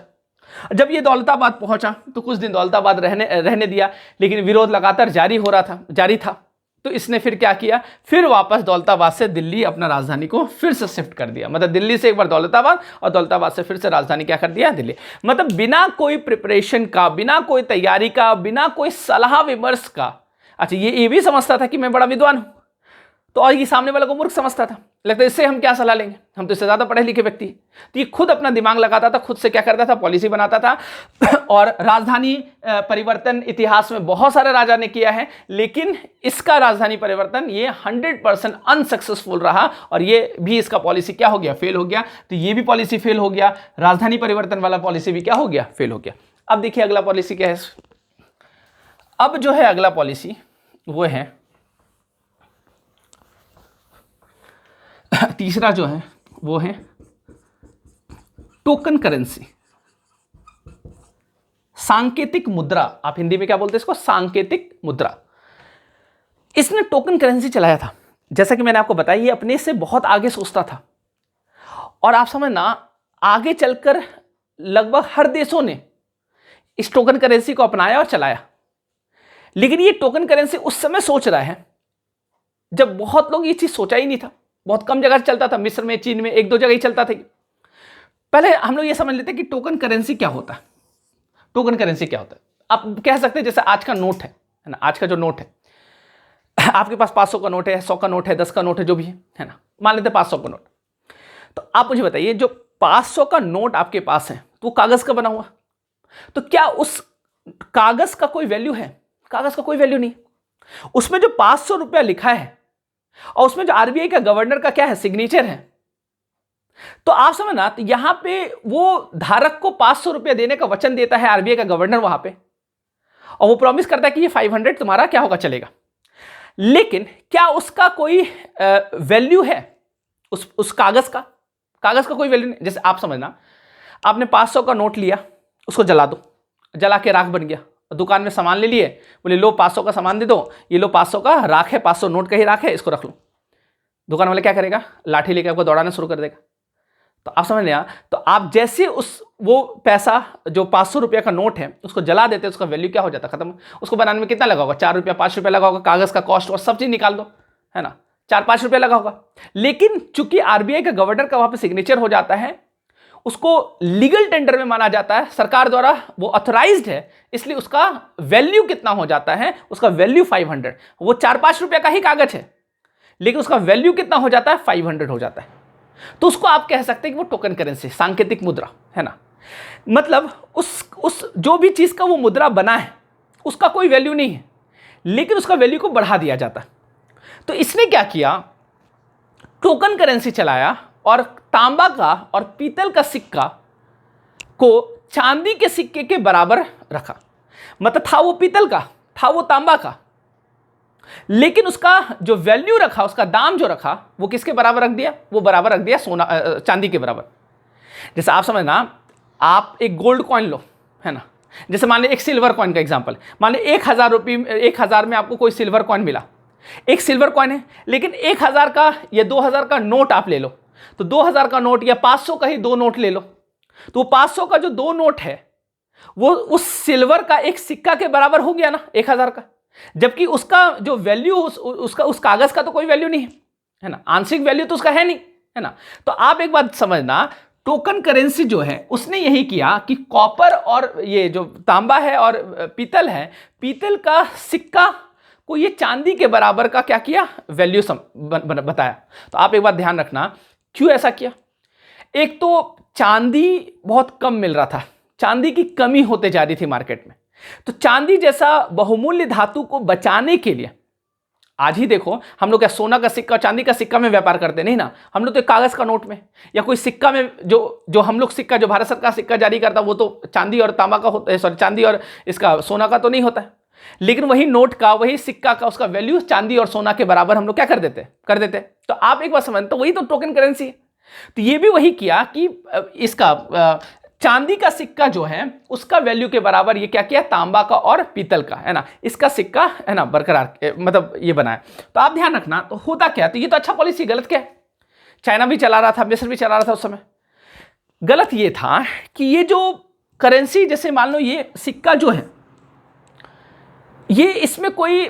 जब ये दौलताबाद पहुंचा तो कुछ दिन दौलताबाद रहने दिया, लेकिन विरोध लगातार जारी था। तो इसने फिर क्या किया, फिर वापस दौलताबाद से दिल्ली अपना राजधानी को फिर से शिफ्ट कर दिया। मतलब दिल्ली से एक बार दौलताबाद और दौलताबाद से फिर से राजधानी क्या कर दिया, दिल्ली। मतलब बिना कोई प्रिपरेशन का, बिना कोई तैयारी का, बिना कोई सलाह विमर्श का। अच्छा, ये भी समझता था कि मैं बड़ा विद्वान हूं, तो और ये सामने वाला को मूर्ख समझता था, लगता है इससे हम क्या सलाह लेंगे, हम तो इससे ज्यादा पढ़े लिखे व्यक्ति। तो ये खुद अपना दिमाग लगाता था, खुद से क्या करता था, पॉलिसी बनाता था। और राजधानी परिवर्तन इतिहास में बहुत सारे राजा ने किया है, लेकिन इसका राजधानी परिवर्तन ये 100% अनसक्सेसफुल रहा, और ये भी इसका पॉलिसी क्या हो गया, फेल हो गया। तो ये भी पॉलिसी फेल हो गया, राजधानी परिवर्तन वाला पॉलिसी भी क्या हो गया, फेल हो गया। अब देखिए अगला पॉलिसी क्या है। अब जो है अगला पॉलिसी वो है, तीसरा जो है वो है टोकन करेंसी, सांकेतिक मुद्रा। आप हिंदी में क्या बोलते हैं इसको, सांकेतिक मुद्रा। इसने टोकन करेंसी चलाया था, जैसा कि मैंने आपको बताया, ये अपने से बहुत आगे सोचता था, और आप समझना आगे चलकर लगभग हर देशों ने इस टोकन करेंसी को अपनाया और चलाया। लेकिन ये टोकन करेंसी उस समय सोच रहा है जब बहुत लोग ये चीज सोचा ही नहीं था, बहुत कम जगह चलता था, मिस्र में, चीन में 1-2 जगह ही चलता था। पहले हम लोग ये समझ लेते हैं कि टोकन करेंसी क्या होता है। टोकन करेंसी क्या होता है, आप कह सकते हैं जैसे आज का नोट है ना, आज का जो नोट है, आपके पास 500 का नोट है, 100 का नोट है, 10 का नोट है, जो भी है ना, मान लेते हैं 500 का नोट। तो आप मुझे बताइए, जो 500 का नोट आपके पास है तो वो कागज का बना हुआ, तो क्या उस कागज का कोई वैल्यू है? कागज का कोई वैल्यू नहीं। उसमें जो 500 रुपया लिखा है और उसमें जो आरबीआई का गवर्नर का क्या है, सिग्नेचर है, तो आप समझना, तो यहां पे वो धारक को 500 रुपया देने का वचन देता है आरबीआई का गवर्नर वहां पे, और वो प्रॉमिस करता है कि ये 500 तुम्हारा क्या होगा, चलेगा। लेकिन क्या उसका कोई वैल्यू है, उस कागज का? कागज का कोई वैल्यू नहीं। जैसे आप समझना, आपने 500 का नोट लिया, उसको जला दो, जला के राख बन गया, दुकान में सामान ले लिए, बोले लो 500 का सामान दे दो, ये लो 500 का राख है, 500 नोट का ही राख है, इसको रख लो। दुकान वाले क्या करेगा, लाठी लेकर आपको दौड़ाना शुरू कर देगा। तो आप समझ लिया, तो आप जैसे वो पैसा जो 500 रुपया का नोट है उसको जला देते, उसका वैल्यू क्या हो जाता, खत्म। उसको बनाने में कितना लगा होगा, 4 रुपया 5 रुपया लगा होगा, कागज का कॉस्ट और सब चीज निकाल दो, है ना, 4-5 रुपया लगा होगा। लेकिन चूंकि आरबीआई का गवर्नर का वहां पर सिग्नेचर हो जाता है, उसको लीगल टेंडर में माना जाता है, सरकार द्वारा वो ऑथराइज्ड है, इसलिए उसका वैल्यू कितना हो जाता है, उसका वैल्यू 500। वो 4-5 रुपया का ही कागज है, लेकिन उसका वैल्यू कितना हो जाता है, 500 हो जाता है। तो उसको आप कह सकते हैं कि वो टोकन करेंसी, सांकेतिक मुद्रा, है ना। मतलब उस जो भी चीज का वो मुद्रा बना है उसका कोई वैल्यू नहीं है, लेकिन उसका वैल्यू को बढ़ा दिया जाता है। तो इसने क्या किया, टोकन करेंसी चलाया, और तांबा का और पीतल का सिक्का को चांदी के सिक्के के बराबर रखा। मतलब था वो पीतल का, था वो तांबा का, लेकिन उसका जो वैल्यू रखा, उसका दाम जो रखा, वो किसके बराबर रख दिया, वो बराबर रख दिया सोना, चांदी के बराबर। जैसे आप समझना, आप एक गोल्ड कॉइन लो, है ना, जैसे मान ली एक सिल्वर कॉइन का एग्जांपल, मान ली 1000 में आपको कोई सिल्वर कॉइन मिला, एक सिल्वर कॉइन है, लेकिन 1000 का या 2000 का नोट आप ले लो, तो 2000 का नोट या 500 का ही 2 नोट ले लो, तो 500 का जो 2 नोट है वो उस सिल्वर का एक सिक्का के बराबर हो गया ना 1000 का, जबकि उसका जो वैल्यू उसका उस कागज का तो कोई वैल्यू नहीं है ना, आंशिक वैल्यू तो उसका है नहीं, है ना। तो आप एक बात समझना, टोकन करेंसी जो है उसने यही किया कि कॉपर और ये जो तांबा है और पीतल है, पीतल का सिक्का को ये चांदी के बराबर का क्या किया, वैल्यू बताया। तो आप एक बात ध्यान रखना, क्यों ऐसा किया। एक तो चांदी बहुत कम मिल रहा था, चांदी की कमी होते जा रही थी मार्केट में, तो चांदी जैसा बहुमूल्य धातु को बचाने के लिए, आज ही देखो हम लोग क्या सोना का सिक्का चांदी का सिक्का में व्यापार करते नहीं ना, हम लोग तो कागज का नोट में या कोई सिक्का में, जो हम लोग सिक्का, जो भारत सरकार सिक्का जारी करता वो तो चांदी और तांबा का होता है, सॉरी चांदी और इसका सोना का तो नहीं होता है, लेकिन वही नोट का, वही सिक्का का, उसका वैल्यू चांदी और सोना के बराबर हम लोग क्या कर देते। तो आप एक बार समझ, तो वही तो टोकन करेंसी है। तो ये भी वही किया कि इसका चांदी का सिक्का जो है उसका वैल्यू के बराबर ये क्या किया, तांबा का और पीतल का, है ना, इसका सिक्का है ना बरकरार, मतलब ये बनाया। तो आप ध्यान रखना, तो होता क्या, तो ये तो अच्छा पॉलिसी, गलत क्या है। चाइना भी चला रहा था, मिस्र भी चला रहा था उस समय। गलत ये था कि ये जो करेंसी, जैसे मान लो ये सिक्का जो है, ये इसमें कोई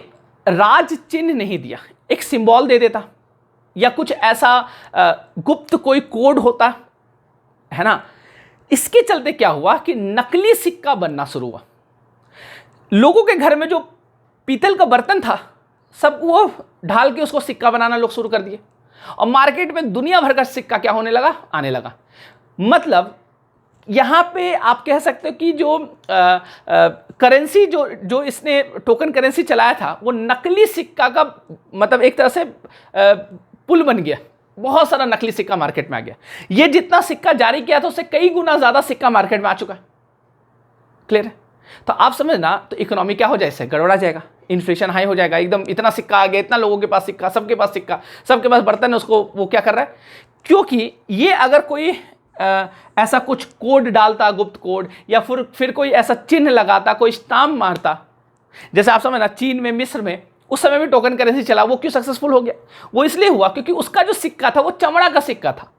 राज चिन्ह नहीं दिया, एक सिंबल दे देता या कुछ ऐसा गुप्त कोई कोड होता, है ना। इसके चलते क्या हुआ कि नकली सिक्का बनना शुरू हुआ। लोगों के घर में जो पीतल का बर्तन था सब वो ढाल के उसको सिक्का बनाना लोग शुरू कर दिए, और मार्केट में दुनिया भर का सिक्का क्या होने लगा, आने लगा। मतलब यहां पे आप कह सकते हो कि जो करेंसी जो इसने टोकन करेंसी चलाया था वो नकली सिक्का का, मतलब एक तरह से पुल बन गया। बहुत सारा नकली सिक्का मार्केट में आ गया। ये जितना सिक्का जारी किया था उससे कई गुना ज्यादा सिक्का मार्केट में आ चुका है। क्लियर है। तो आप समझना, तो इकोनॉमी क्या हो जाए, इससे गड़बड़ा जाएगा, इन्फ्लेशन हाई हो जाएगा एकदम। इतना सिक्का आ गया, इतना लोगों के पास सिक्का, सबके पास सिक्का, सबके पास बर्तन है, उसको वो क्या कर रहा है, क्योंकि ये अगर कोई ऐसा कुछ कोड डालता, गुप्त कोड, या फिर कोई ऐसा चिन्ह लगाता, कोई स्टाम्प मारता, जैसे आप समझना चीन में, मिस्र में उस समय भी टोकन करेंसी चला, वो क्यों सक्सेसफुल हो गया, वो इसलिए हुआ क्योंकि उसका जो सिक्का था वो चमड़ा का सिक्का था,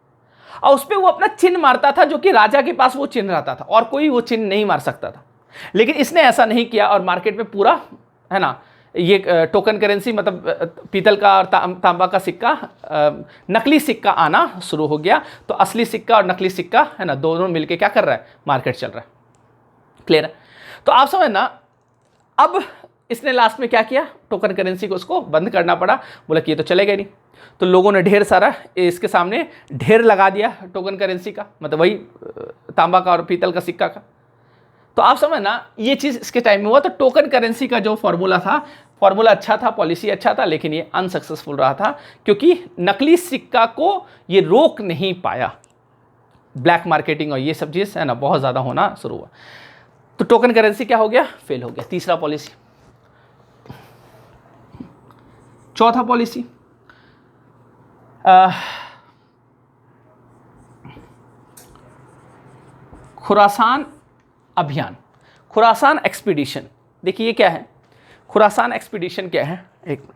और उस पर वो अपना चिन्ह मारता था, जो कि राजा के पास वो चिन्ह रहता था और कोई वो चिन्ह नहीं मार सकता था। लेकिन इसने ऐसा नहीं किया और मार्केट में पूरा, है ना, ये टोकन करेंसी मतलब पीतल का और तांबा का सिक्का, नकली सिक्का आना शुरू हो गया। तो असली सिक्का और नकली सिक्का, है ना, दोनों मिलके क्या कर रहा है, मार्केट चल रहा है। क्लियर है। तो आप समझना, अब इसने लास्ट में क्या किया, टोकन करेंसी को उसको बंद करना पड़ा, बोला कि ये तो चलेगा नहीं। तो लोगों ने ढेर सारा इसके सामने ढेर लगा दिया टोकन करेंसी का, मतलब वही तांबा का और पीतल का सिक्का का। तो आप समझना, ये चीज़ इसके टाइम में हुआ। तो टोकन करेंसी का जो फॉर्मूला था, फॉर्मूला अच्छा था, पॉलिसी अच्छा था, लेकिन ये अनसक्सेसफुल रहा था, क्योंकि नकली सिक्का को ये रोक नहीं पाया। ब्लैक मार्केटिंग और ये सब चीज़, है ना, बहुत ज़्यादा होना शुरू हुआ। तो टोकन करेंसी क्या हो गया, फेल हो गया। तीसरा पॉलिसी। चौथा पॉलिसी, खुरासान अभियान, खुरासान एक्सपीडिशन। देखिए ये क्या है, खुरासान एक्सपीडिशन क्या है, एक मिनट।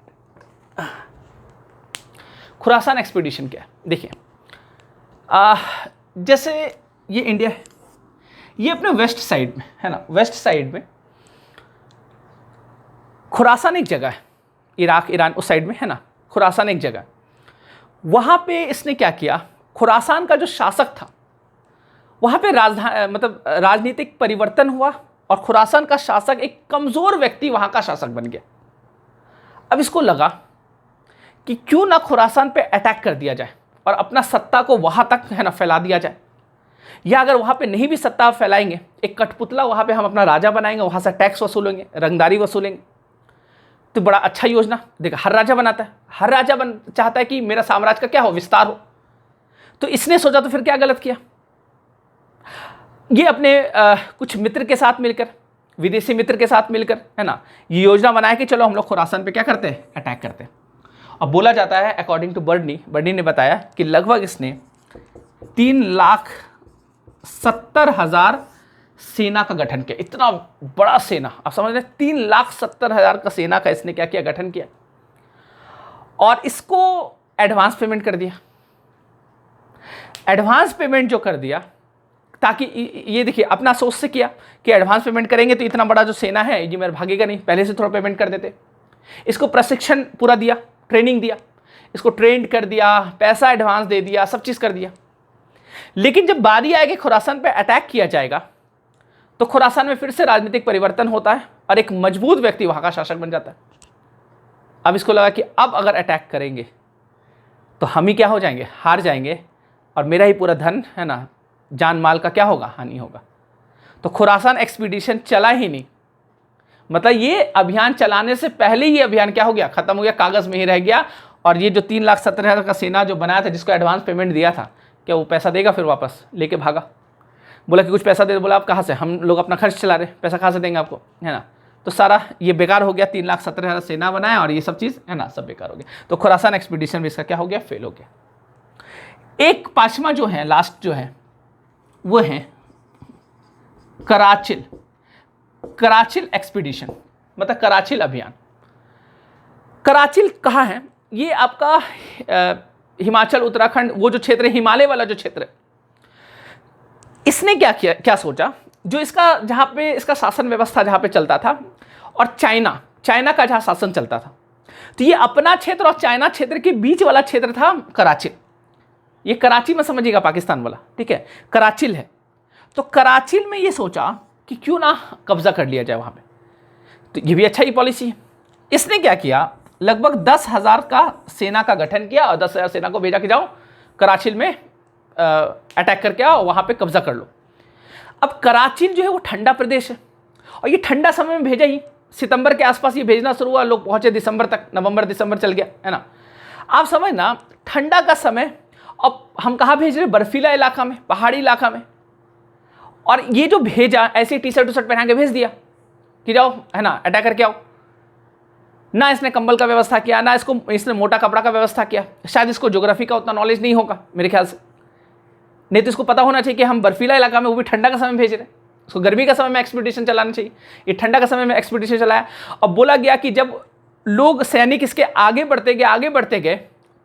खुरासान एक्सपीडिशन क्या है, देखिए जैसे ये इंडिया है, ये अपने वेस्ट साइड में, है ना, वेस्ट साइड में खुरासान एक जगह है, इराक ईरान उस साइड में, है ना, खुरासान एक जगह। वहाँ पे इसने क्या किया, खुरासान का जो शासक था, वहाँ पे मतलब राजनीतिक परिवर्तन हुआ और खुरासान का शासक एक कमज़ोर व्यक्ति वहाँ का शासक बन गया। अब इसको लगा कि क्यों ना खुरासान पे अटैक कर दिया जाए और अपना सत्ता को वहाँ तक, है ना, फैला दिया जाए, या अगर वहाँ पे नहीं भी सत्ता फैलाएंगे, एक कठपुतला वहाँ पे हम अपना राजा बनाएंगे, वहाँ से टैक्स वसूलेंगे, रंगदारी वसूलेंगे। तो बड़ा अच्छा योजना। देखा, हर राजा बनाता है, हर राजा चाहता है कि मेरा साम्राज्य का क्या हो, विस्तार हो। तो इसने सोचा, तो फिर क्या गलत किया, ये अपने कुछ मित्र के साथ मिलकर, विदेशी मित्र के साथ मिलकर, है ना, ये योजना बनाया कि चलो हम लोग खुरासान पे क्या करते हैं, अटैक करते हैं। अब बोला जाता है, अकॉर्डिंग टू बर्नी ने बताया कि लगभग इसने 3,70,000 सेना का गठन किया। इतना बड़ा सेना, आप समझ रहे, 3,70,000 का सेना का इसने क्या किया, गठन किया। और इसको एडवांस पेमेंट कर दिया। एडवांस पेमेंट जो कर दिया, ताकि ये देखिए अपना सोच से किया कि एडवांस पेमेंट करेंगे तो इतना बड़ा जो सेना है ये मेरा भागेगा नहीं, पहले से थोड़ा पेमेंट कर देते। इसको प्रशिक्षण पूरा दिया, ट्रेनिंग दिया, इसको ट्रेंड कर दिया, पैसा एडवांस दे दिया, सब चीज़ कर दिया। लेकिन जब बारी आएगी खुरासान पे अटैक किया जाएगा तो खुरासान में फिर से राजनीतिक परिवर्तन होता है और एक मजबूत व्यक्ति वहां का शासक बन जाता है। अब इसको लगा कि अब अगर अटैक करेंगे तो हम ही क्या हो जाएंगे, हार जाएंगे, और मेरा ही पूरा धन है ना, जान माल का क्या होगा, हानि होगा। तो खुरासान एक्सपीडिशन चला ही नहीं, मतलब ये अभियान चलाने से पहले ही अभियान क्या हो गया, खत्म हो गया, कागज में ही रह गया। और ये जो 3,70,000 का सेना जो बनाया था, जिसको एडवांस पेमेंट दिया था, क्या वो पैसा देगा? फिर वापस लेके भागा, बोला कि कुछ पैसा दे। बोला आप कहाँ से, हम लोग अपना खर्च चला रहे, पैसा कहाँ से देंगे आपको, है ना। तो सारा ये बेकार हो गया, 3,70,000 सेना बनाया और ये सब चीज़ है ना, सब बेकार हो गया। तो खुरासान एक्सपीडिशन भी इसका क्या हो गया, फेल हो गया। एक पांचवा जो है, लास्ट जो है, वो है कराचिल। कराचिल एक्सपीडिशन मतलब कराचिल अभियान। कराचिल कहाँ है? ये आपका हिमाचल, उत्तराखंड, वो जो क्षेत्र है, हिमालय वाला जो क्षेत्र है। इसने क्या किया, क्या सोचा, जो इसका जहाँ पे इसका शासन व्यवस्था जहाँ पे चलता था, और चाइना का जहाँ शासन चलता था, तो ये अपना क्षेत्र और चाइना क्षेत्र के बीच वाला क्षेत्र था कराचिल। ये कराची में समझिएगा, पाकिस्तान वाला, ठीक है, कराचिल है। तो कराचिल में ये सोचा कि क्यों ना कब्जा कर लिया जाए वहाँ पे, तो ये भी अच्छा ही पॉलिसी है। इसने क्या किया, लगभग 10,000 का सेना का गठन किया और 10,000 सेना को भेजा कि जाओ कराचिल में अटैक करके आओ, वहाँ पे कब्जा कर लो। अब कराचिल जो है वो ठंडा प्रदेश है, और ये ठंडा समय में भेजा ही, सितंबर के आसपास ये भेजना शुरू हुआ, लोग पहुँचे दिसंबर तक, नवंबर दिसंबर चल गया, है ना। आप समझना, ठंडा का समय, अब हम कहाँ भेज रहे, बर्फीला इलाका में, पहाड़ी इलाका में। और ये जो भेजा, ऐसे टी शर्ट पहना के भेज दिया कि जाओ है ना अटैक करके आओ। ना इसने कंबल का व्यवस्था किया, ना इसने मोटा कपड़ा का व्यवस्था किया। शायद इसको ज्योग्राफी का उतना नॉलेज नहीं होगा मेरे ख्याल से, नहीं तो इसको पता होना चाहिए कि हम बर्फीला इलाका में, वो भी ठंडा का समय भेज रहे हैं। इसको गर्मी का समय में एक्सपीडिशन चलाना चाहिए, ये ठंडा का समय में एक्सपीडिशन चलाया। और बोला गया कि जब लोग, सैनिक इसके आगे बढ़ते गए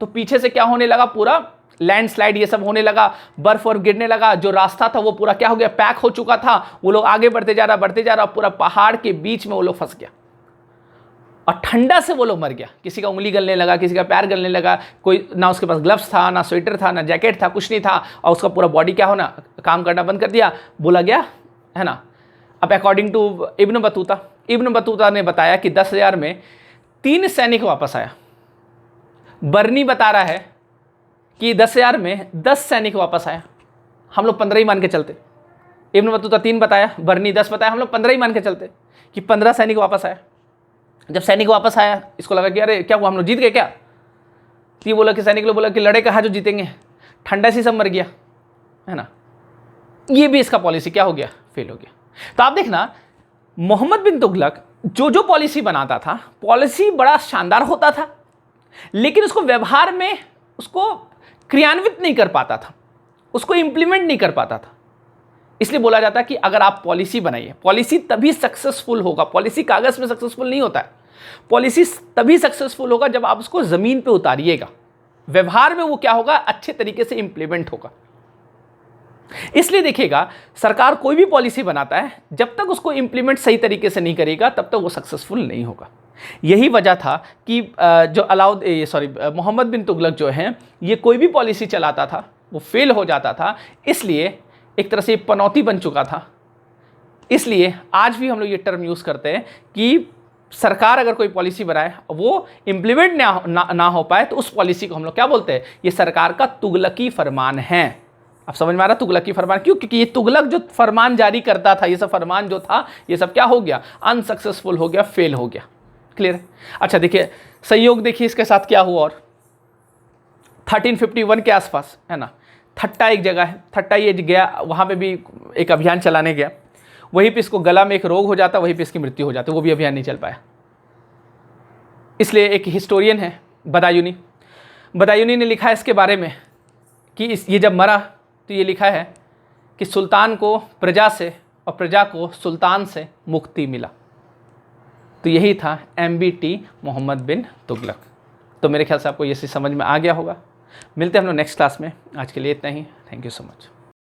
तो पीछे से क्या होने लगा, पूरा लैंडस्लाइड ये सब होने लगा, बर्फ और गिरने लगा। जो रास्ता था वो पूरा क्या हो गया, पैक हो चुका था। वो लोग आगे बढ़ते जा रहा, पूरा पहाड़ के बीच में वो लोग फंस गया, और ठंडा से वो लोग मर गया। किसी का उंगली गलने लगा, किसी का पैर गलने लगा, कोई ना उसके पास ग्लव्स था, ना स्वेटर था, ना जैकेट था, कुछ नहीं था, और उसका पूरा बॉडी क्या होना, काम करना बंद कर दिया, बोला गया, है ना। अब अकॉर्डिंग टू इब्न बतूता ने बताया कि 10,000 में 3 सैनिक वापस आया। बर्नी बता रहा है कि 10,000 में 10 सैनिक वापस आया। हम लोग 15 ही मान के चलते। इब्न बतूता 3 बताया, बर्नी 10 बताया, हम लोग 15 ही मान के चलते कि 15 सैनिक वापस आया। जब सैनिक वापस आया, इसको लगा कि अरे क्या हुआ, हम लोग जीत गए क्या। तो ये बोला कि सैनिक लोग बोला कि लड़े कहाँ जो जीतेंगे, ठंडा से सब मर गया, है ना। ये भी इसका पॉलिसी क्या हो गया, फेल हो गया। तो आप देखना, मोहम्मद बिन तुगलक जो पॉलिसी बनाता था, पॉलिसी बड़ा शानदार होता था, लेकिन उसको व्यवहार में उसको क्रियान्वित नहीं कर पाता था, उसको इंप्लीमेंट नहीं कर पाता था। इसलिए बोला जाता है कि अगर आप पॉलिसी बनाइए, पॉलिसी तभी सक्सेसफुल होगा। पॉलिसी कागज में सक्सेसफुल नहीं होता है, पॉलिसी तभी सक्सेसफुल होगा जब आप उसको जमीन पे उतारिएगा, व्यवहार में वो क्या होगा, अच्छे तरीके से इंप्लीमेंट होगा। इसलिए देखिएगा, सरकार कोई भी पॉलिसी बनाता है, जब तक उसको इंप्लीमेंट सही तरीके से नहीं करेगा तब तक वो सक्सेसफुल नहीं होगा। यही वजह था कि जो मोहम्मद बिन तुगलक जो हैं, ये कोई भी पॉलिसी चलाता था वो फेल हो जाता था। इसलिए एक तरह से पनौती बन चुका था। इसलिए आज भी हम लोग ये टर्म यूज़ करते हैं कि सरकार अगर कोई पॉलिसी बनाए, वो इम्प्लीमेंट ना हो पाए, तो उस पॉलिसी को हम लोग क्या बोलते हैं, ये सरकार का तुगलकी फरमान है। आप समझ में आ रहा, तुगलकी फरमान क्यों? क्योंकि ये तुगलक जो फरमान जारी करता था, ये सब फरमान जो था, ये सब क्या हो गया, अनसक्सेसफुल हो गया, फेल हो गया। क्लियर? अच्छा देखिए, संयोग देखिए इसके साथ क्या हुआ। और 1351 के आसपास, है ना, थट्टा एक जगह है, थट्टा ये गया, वहाँ पे भी एक अभियान चलाने गया। वहीं पे इसको गला में एक रोग हो जाता, वहीं पे इसकी मृत्यु हो जाती, वो भी अभियान नहीं चल पाया। इसलिए एक हिस्टोरियन है बदायूनी ने लिखा है इसके बारे में कि ये जब मरा तो ये लिखा है कि सुल्तान को प्रजा से और प्रजा को सुल्तान से मुक्ति मिला। तो यही था MBT मोहम्मद बिन तुगलक। तो मेरे ख्याल से आपको ये चीज़ समझ में आ गया होगा। मिलते हैं हम लोग नेक्स्ट क्लास में, आज के लिए इतना ही। Thank you so much.